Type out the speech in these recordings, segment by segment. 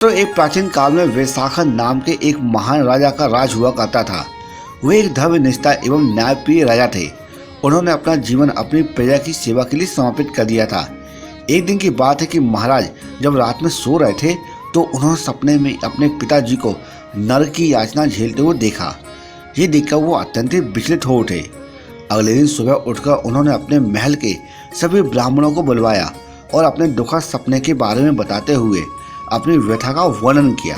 तो एक प्राचीन काल में वैशाखन नाम के एक महान राजा का राज हुआ करता था। वे एक धर्मनिष्ठा एवं न्यायप्रिय राजा थे। उन्होंने अपना जीवन अपनी प्रजा की सेवा के लिए समर्पित कर दिया था। एक दिन की बात है कि महाराज जब रात में सो रहे थे तो उन्होंने सपने में अपने पिताजी को नरक की यातना झेलते हुए देखा। ये देखकर वो अत्यंत विचलित हो उठे। अगले दिन सुबह उठकर उन्होंने अपने महल के सभी ब्राह्मणों को बुलवाया और अपने दुखद सपने के बारे में बताते हुए अपनी व्यथा का वर्णन किया।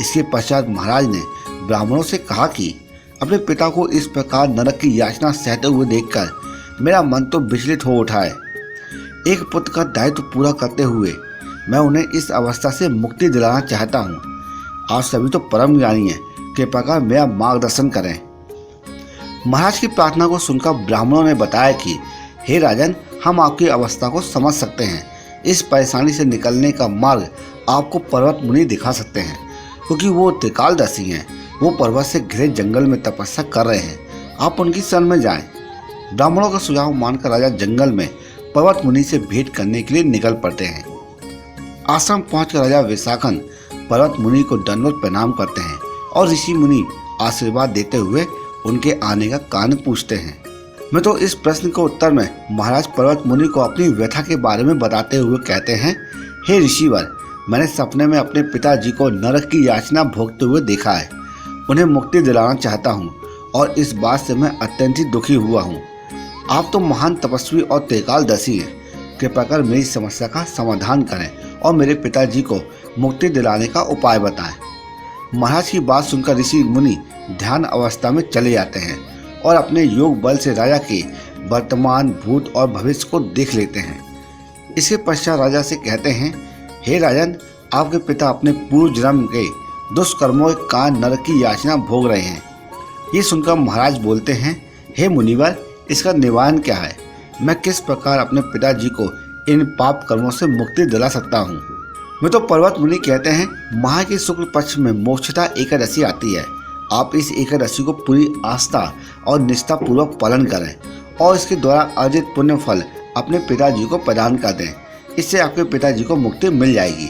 इसके पश्चात महाराज ने ब्राह्मणों से कहा कि अपने पिता को इस प्रकार नरक की यातना सहते हुए देखकर मेरा मन तो विचलित हो उठा है। एक पुत्र का दायित्व पूरा करते हुए मैं उन्हें इस अवस्था से मुक्ति दिलाना चाहता हूँ। आप सभी तो परम ज्ञानी हैं, कृपा कर मेरा मार्गदर्शन करें। महाराज की प्रार्थना को सुनकर ब्राह्मणों ने बताया कि हे राजन, हम आपकी अवस्था को समझ सकते हैं। इस परेशानी से निकलने का मार्ग आपको पर्वत मुनि दिखा सकते हैं, क्योंकि वो त्रिकालदर्शी हैं। वो पर्वत से घिरे जंगल में तपस्या कर रहे हैं। आप उनकी शरण में जाएं। ब्राह्मणों का सुझाव मानकर राजा जंगल में पर्वत मुनि से भेंट करने के लिए निकल पड़ते हैं। आश्रम पहुंचकर राजा वैशाखन पर्वत मुनि को दंडवत प्रणाम करते हैं और ऋषि मुनि आशीर्वाद देते हुए उनके आने का कारण पूछते हैं। मैं तो इस प्रश्न के उत्तर में महाराज पर्वत मुनि को अपनी व्यथा के बारे में बताते हुए कहते हैं, हे ऋषिवर, मैंने सपने में अपने पिताजी को नरक की यातना भोगते हुए देखा है। उन्हें मुक्ति दिलाना चाहता हूँ और इस बात से मैं अत्यंत दुखी हुआ हूँ। आप तो महान तपस्वी और त्रिकालदर्शी हैं। कृपा कर मेरी समस्या का समाधान करें और मेरे पिताजी को मुक्ति दिलाने का उपाय बताएं। महाराज की बात सुनकर ऋषि मुनि ध्यान अवस्था में चले जाते हैं और अपने योग बल से राजा के वर्तमान, भूत और भविष्य को देख लेते हैं। इसके पश्चात राजा से कहते हैं, हे राजन, आपके पिता अपने पूर्व जन्म के दुष्कर्मों के कारण नरक की यातना भोग रहे हैं। ये सुनकर महाराज बोलते हैं, हे मुनिवर, इसका निवारण क्या है? मैं किस प्रकार अपने पिताजी को इन पाप कर्मों से मुक्ति दिला सकता हूँ? मैं तो पर्वत मुनि कहते हैं, माह के शुक्ल पक्ष में मोक्षदा एकादशी आती है। आप इस एकादशी को पूरी आस्था और निष्ठा पूर्वक पालन करें और इसके द्वारा अर्जित पुण्य फल अपने पिताजी को प्रदान कर दें। इससे आपके पिताजी को मुक्ति मिल जाएगी।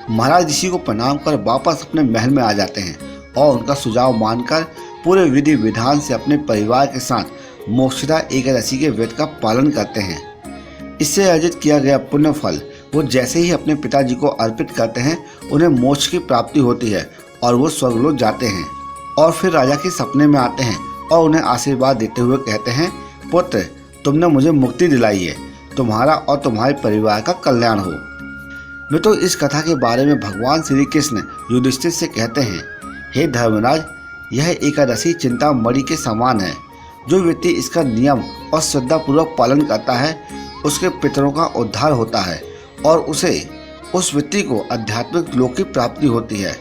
महाराज ऋषि को प्रणाम कर वापस अपने महल में आ जाते हैं और उनका सुझाव मानकर पूरे विधि विधान से अपने परिवार के साथ मोक्षदा एकादशी के व्रत का पालन करते हैं। इससे अर्जित किया गया पुण्य फल वो जैसे ही अपने पिताजी को अर्पित करते हैं, उन्हें मोक्ष की प्राप्ति होती है और वो स्वर्गलोक जाते हैं और फिर राजा के सपने में आते हैं और उन्हें आशीर्वाद देते हुए कहते हैं, पुत्र, तुमने मुझे मुक्ति दिलाई है। तुम्हारा और तुम्हारे परिवार का कल्याण हो। मैं तो इस कथा के बारे में भगवान श्री कृष्ण युधिष्ठिर से कहते हैं, हे धर्मराज, यह एकादशी चिंतामणि के समान है। जो व्यक्ति इसका नियम और श्रद्धापूर्वक पालन करता है, उसके पितरों का उद्धार होता है और उस व्यक्ति को आध्यात्मिक लोक की प्राप्ति होती है।